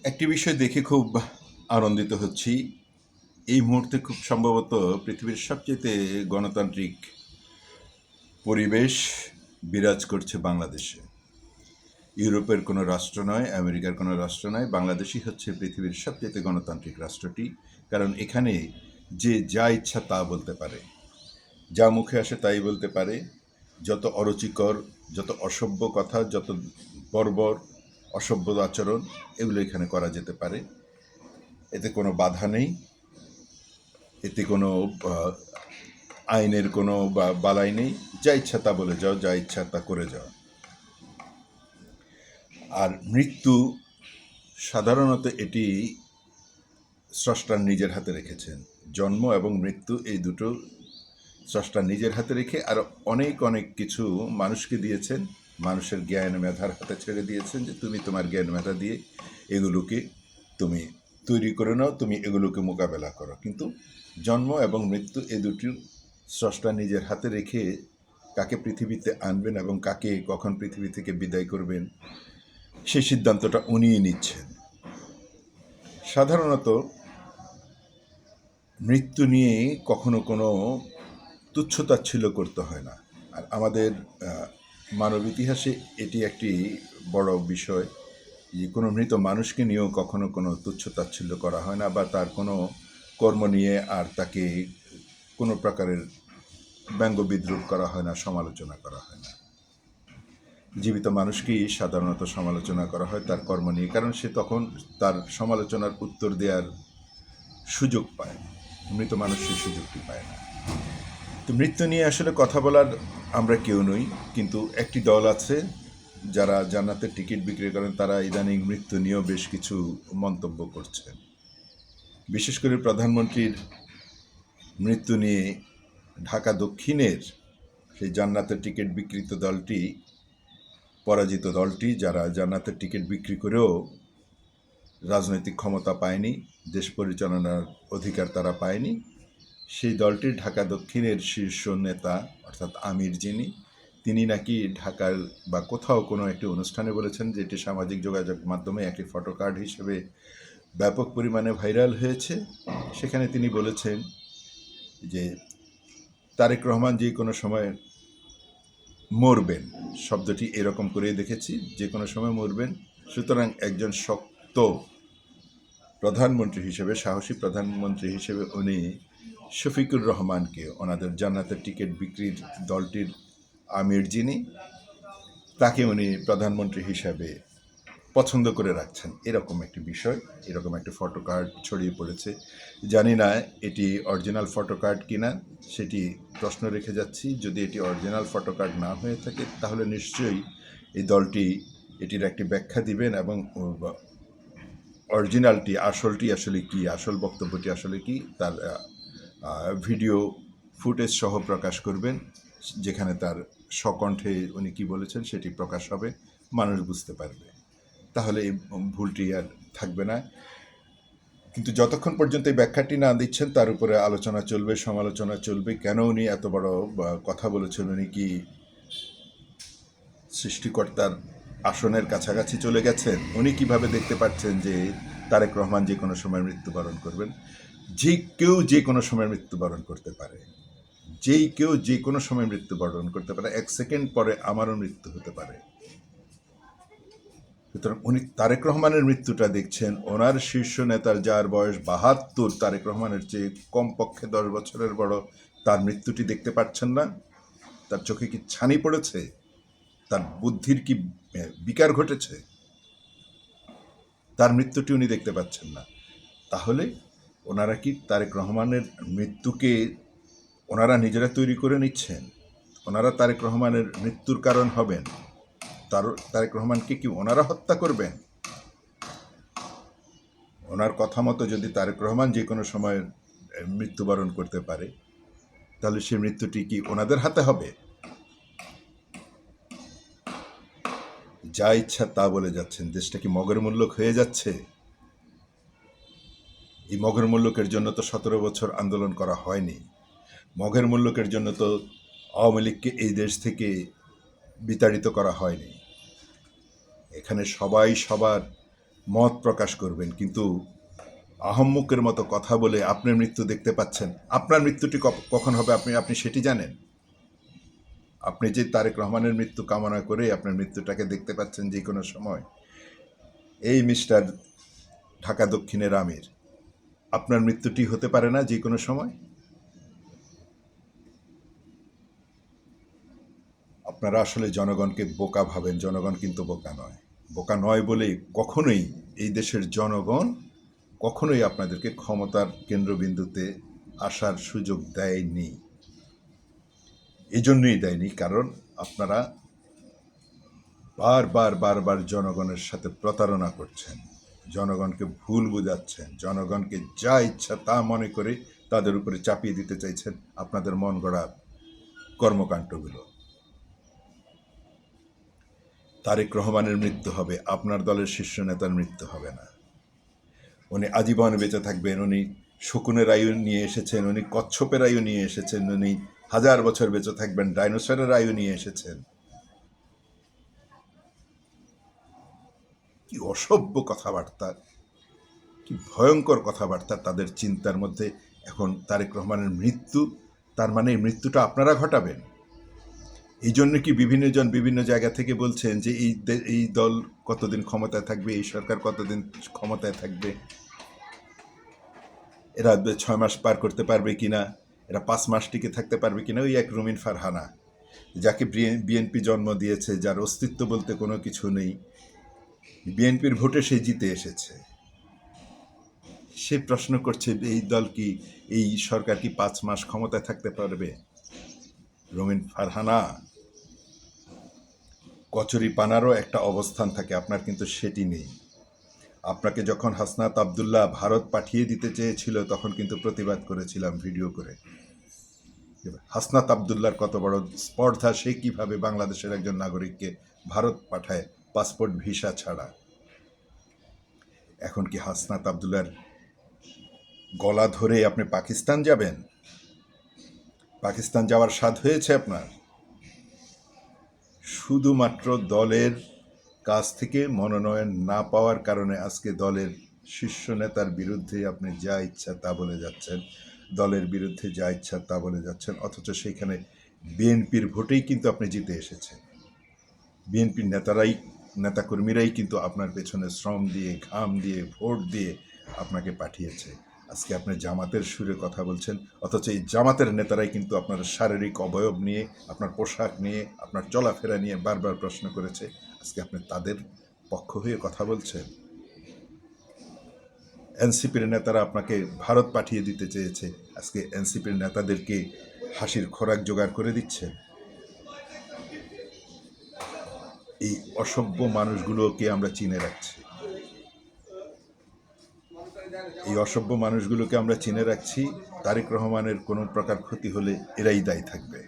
একটি বিষয় দেখে খুব আনন্দিত হচ্ছি। এই মুহূর্তে খুব সম্ভবত পৃথিবীর সবচেয়ে গণতান্ত্রিক পরিবেশ বিরাজ করছে বাংলাদেশে। ইউরোপের কোনো রাষ্ট্র নয়, আমেরিকার কোনো রাষ্ট্র নয়, বাংলাদেশই হচ্ছে পৃথিবীর সবচেয়ে গণতান্ত্রিক রাষ্ট্রটি। কারণ এখানে যে যা ইচ্ছা তা বলতে পারে, যা মুখে আসে তাই বলতে পারে। যত অরুচিকর, যত অসভ্য কথা, যত বর্বর অসভ্য আচরণ, এগুলো এখানে করা যেতে পারে। এতে কোনো বাধা নেই, এতে কোনো আইনের কোনো বালাই নেই। যা ইচ্ছা তা বলে যাও, যা ইচ্ছা তা করে যাও। আর মৃত্যু সাধারণত এটি স্রষ্টার নিজের হাতে রেখেছেন। জন্ম এবং মৃত্যু এই দুটো স্রষ্টার নিজের হাতে রেখে আর অনেক অনেক কিছু মানুষকে দিয়েছেন, মানুষের জ্ঞান মেধার হাতে ছেড়ে দিয়েছেন যে তুমি তোমার জ্ঞান মেধা দিয়ে এগুলোকে তুমি তৈরি করে নাও, তুমি এগুলোকে মোকাবেলা করো। কিন্তু জন্ম এবং মৃত্যু এই দুটি স্রষ্টা নিজের হাতে রেখে কাকে পৃথিবীতে আনবেন এবং কাকে কখন পৃথিবী থেকে বিদায় করবেন সেই সিদ্ধান্তটা উনিই নিচ্ছেন। সাধারণত মৃত্যু নিয়ে কখনো কোনো তুচ্ছতাচ্ছিল্য করতে হয় না। আর আমাদের মানব ইতিহাসে এটি একটি বড় বিষয় যে কোনো মৃত মানুষকে নিয়েও কখনো কোনো তুচ্ছতাচ্ছিল্য করা হয় না, বা তার কোনো কর্ম নিয়ে আর তাকে কোনো প্রকারের ব্যঙ্গ বিদ্রুপ করা হয় না, সমালোচনা করা হয় না। জীবিত মানুষকেই সাধারণত সমালোচনা করা হয় তার কর্ম নিয়ে, কারণ সে তখন তার সমালোচনার উত্তর দেওয়ার সুযোগ পায়। মৃত মানুষ সেই সুযোগটি পায় না। তো মৃত্যু নিয়ে আসলে কথা বলার আমরা কেউ নই, কিন্তু একটি দল আছে যারা জান্নাতের টিকিট বিক্রি করেন, তারা ইদানিং মৃত্যু নিয়েও বেশ কিছু মন্তব্য করছেন। বিশেষ করে প্রধানমন্ত্রীর মৃত্যু নিয়ে ঢাকা দক্ষিণের সেই জান্নাতের টিকিট বিক্রিত দলটি, পরাজিত দলটি, যারা জান্নাতের টিকিট বিক্রি করেও রাজনৈতিক ক্ষমতা পায়নি, দেশ পরিচালনার অধিকার তারা পায়নি, সেই দলটির ঢাকা দক্ষিণের শীর্ষ নেতা অর্থাৎ আমির যিনি, তিনি নাকি ঢাকার বা কোথাও কোনো একটি অনুষ্ঠানে বলেছেন, যেটি সামাজিক যোগাযোগ মাধ্যমে একটি ফটোকার্ড হিসেবে ব্যাপক পরিমাণে ভাইরাল হয়েছে। সেখানে তিনি বলেছেন যে তারেক রহমান যে কোনো সময় মরবেন, শব্দটি এরকম করেই দেখেছি, যে কোনো সময় মরবেন। সুতরাং একজন শক্ত প্রধানমন্ত্রী হিসেবে, সাহসী প্রধানমন্ত্রী হিসেবে উনি শফিকুর রহমানকে, ওনাদের জান্নাতের টিকিট বিক্রির দলটির আমির যিনি, তাকে উনি প্রধানমন্ত্রী হিসাবে পছন্দ করে রাখছেন, এরকম একটি বিষয়, এরকম একটি ফটো কার্ড ছড়িয়ে পড়েছে। জানি না এটি অরিজিনাল ফটো কার্ড কিনা, সেটি প্রশ্ন রেখে যাচ্ছি। যদি এটি অরিজিনাল ফটো কার্ড না হয়ে থাকে, তাহলে নিশ্চয়ই এই দলটি এটির একটি ব্যাখ্যা দিবেন এবং অরিজিনালটি, আসলটি আসলে কি, আসল বক্তব্যটি আসলে কি, তার ভিডিও ফুটেজ সহ প্রকাশ করবেন, যেখানে তার স্বকণ্ঠে উনি কি বলেছেন সেটি প্রকাশ হবে, মানুষ বুঝতে পারবে। তাহলে এই ভুলটি আর থাকবে না। কিন্তু যতক্ষণ পর্যন্ত এই ব্যাখ্যাটি না দিচ্ছেন, তার উপরে আলোচনা চলবে, সমালোচনা চলবে। কেন উনি এত বড় কথা বলেছেন? উনি কি সৃষ্টিকর্তার আসনের কাছাকাছি চলে গেছেন? উনি কিভাবে দেখতে পাচ্ছেন যে তারেক রহমান যে কোনো সময় মৃত্যুবরণ করবেন? যে কেউ যে কোনো সময় মৃত্যুবরণ করতে পারে, যেই কেউ যে কোনো সময় মৃত্যুবরণ করতে পারে। 1 সেকেন্ড পরে আমারও মৃত্যু হতে পারে। সুতরাং উনি তারেক রহমানের মৃত্যুটা দেখছেন, ওনার শীর্ষ নেতার যার বয়স 72, তারেক রহমানের চেয়ে কমপক্ষে 10 বছরের বড়, তার মৃত্যুটি দেখতে পাচ্ছেন না? তার চোখে কি ছানি পড়েছে? তার বুদ্ধির কি বিকার ঘটেছে? তার মৃত্যুটি উনি দেখতে পাচ্ছেন না। তাহলে ওনারা কি তারেক রহমানের মৃত্যুকে ওনারা নিজেরা তৈরি করে নিচ্ছেন? ওনারা তারেক রহমানের মৃত্যুর কারণ হবেন? তারেক রহমানকে কি ওনারা হত্যা করবেন? ওনার কথা মতো যদি তারেক রহমান যে কোনো সময় মৃত্যুবরণ করতে পারে, তাহলে সেই মৃত্যুটি কি ওনাদের হাতে হবে? যা ইচ্ছা তা বলে যাচ্ছেন। দেশটা কি মগের মুল্লুক হয়ে যাচ্ছে? এই মগের মুল্লুকের জন্য তো 17 বছর আন্দোলন করা হয়নি। মগের মুল্লুকের জন্য তো আওয়ামী লীগকে এই দেশ থেকে বিতাড়িত করা হয়নি। এখানে সবাই সবার মত প্রকাশ করবেন, কিন্তু আহম্মকের মতো কথা বলে আপনার মৃত্যু দেখতে পাচ্ছেন। আপনার মৃত্যুটি কখন হবে আপনি আপনি সেটি জানেন? আপনি যে তারেক রহমানের মৃত্যু কামনা করে আপনার মৃত্যুটাকে দেখতে পাচ্ছেন যে কোনো সময়, এই মিস্টার ঢাকা দক্ষিণের আমির, আপনার মৃত্যুটি হতে পারে না যে কোনো সময়? আপনারা আসলে জনগণকে বোকা ভাবেন, জনগণ কিন্তু বোকা নয়। বোকা নয় বলেই কখনোই এই দেশের জনগণ কখনোই আপনাদেরকে ক্ষমতার কেন্দ্রবিন্দুতে আসার সুযোগ দেয়নি। এই জন্যই দেয়নি, কারণ আপনারা বারবার বারবার জনগণের সাথে প্রতারণা করছেন, জনগণকে ভুল বোঝাচ্ছেন, জনগণকে যা ইচ্ছা তা মনে করে তাদের উপরে চাপিয়ে দিতে চাইছেন আপনাদের মন গড়া কর্মকাণ্ডগুলো। তারেক রহমানের মৃত্যু হবে, আপনার দলের শীর্ষ নেতার মৃত্যু হবে না। উনি আজীবন বেঁচে থাকবেন। উনি শকুনের আয়ু নিয়ে এসেছেন, উনি কচ্ছপের আয়ু নিয়ে এসেছেন, উনি 1000 বছর বেঁচে থাকবেন, ডাইনোসরের আয়ু নিয়ে এসেছেন। কি অসভ্য কথাবার্তা, কি ভয়ঙ্কর কথাবার্তা তাদের চিন্তার মধ্যে। এখন তারেক রহমানের মৃত্যু, তার মানে এই মৃত্যুটা আপনারা ঘটাবেন। এই জন্য কি বিভিন্ন জন বিভিন্ন জায়গা থেকে বলছেন যে এই দল কতদিন ক্ষমতায় থাকবে, এই সরকার কতদিন ক্ষমতায় থাকবে, এরা 6 মাস পার করতে পারবে কিনা, এরা 5 মাস টিকে থাকতে পারবে কিনা। ওই এক রুমিন ফারহানা, যাকে বিএনপি জন্ম দিয়েছে, যার অস্তিত্ব বলতে কোনো কিছু নেই, বিএনপির ভোটে সে জিতে এসেছে, সে প্রশ্ন করছে এই দল কি, এই সরকার কি 5 মাস ক্ষমতায় থাকতে পারবে? রুমিন ফারহানা, কচুরি পানারও একটা অবস্থান থাকে, আপনার কিন্তু সেটি নেই। আপনাকে যখন হাসনাত আবদুল্লাহ ভারত পাঠিয়ে দিতে চেয়েছিল তখন কিন্তু প্রতিবাদ করেছিলাম ভিডিও করে। হাসনাত আবদুল্লার কত বড় স্পর্ধা, সে কিভাবে বাংলাদেশের একজন নাগরিককে ভারত পাঠায় পাসপোর্ট ভিসা ছাড়া। এখন কি হাসনাত আবদুল্লার গলা ধরে আপনি পাকিস্তান যাবেন? পাকিস্তান যাওয়ার স্বাদ হয়েছে আপনার? শুধুমাত্র দলের কাছ থেকে মনোনয়ন না পাওয়ার কারণে আজকে দলের শীর্ষ নেতার বিরুদ্ধে আপনি যা ইচ্ছা তা বলে যাচ্ছেন, দলের বিরুদ্ধে যা ইচ্ছা তা বলে যাচ্ছেন, অথচ সেইখানে বিএনপির ভোটেই কিন্তু আপনি জিতে এসেছেন। বিএনপির নেতাকর্মীরাই কিন্তু আপনার পেছনে শ্রম দিয়ে, ঘাম দিয়ে, ভোট দিয়ে আপনাকে পাঠিয়েছে। আজকে আপনি জামাতের সুরে কথা বলছেন, অথচ এই জামাতের নেতারাই কিন্তু আপনার শারীরিক অবয়ব নিয়ে, আপনার পোশাক নিয়ে, আপনার চলাফেরা নিয়ে বারবার প্রশ্ন করেছে। আজকে আপনি তাদের পক্ষ হয়ে কথা বলছেন। এনসিপির নেতারা আপনাকে ভারত পাঠিয়ে দিতে চেয়েছে, আজকে এনসিপির নেতাদেরকে হাসির খোরাক জোগাড় করে দিচ্ছে। এই অসভ্য মানুষগুলোকে আমরা চিনে রাখছি, এই অসভ্য মানুষগুলোকে আমরা চিনে রাখছি। তারেক রহমানের কোনো প্রকার ক্ষতি হলে এরাই দায়ী থাকবে।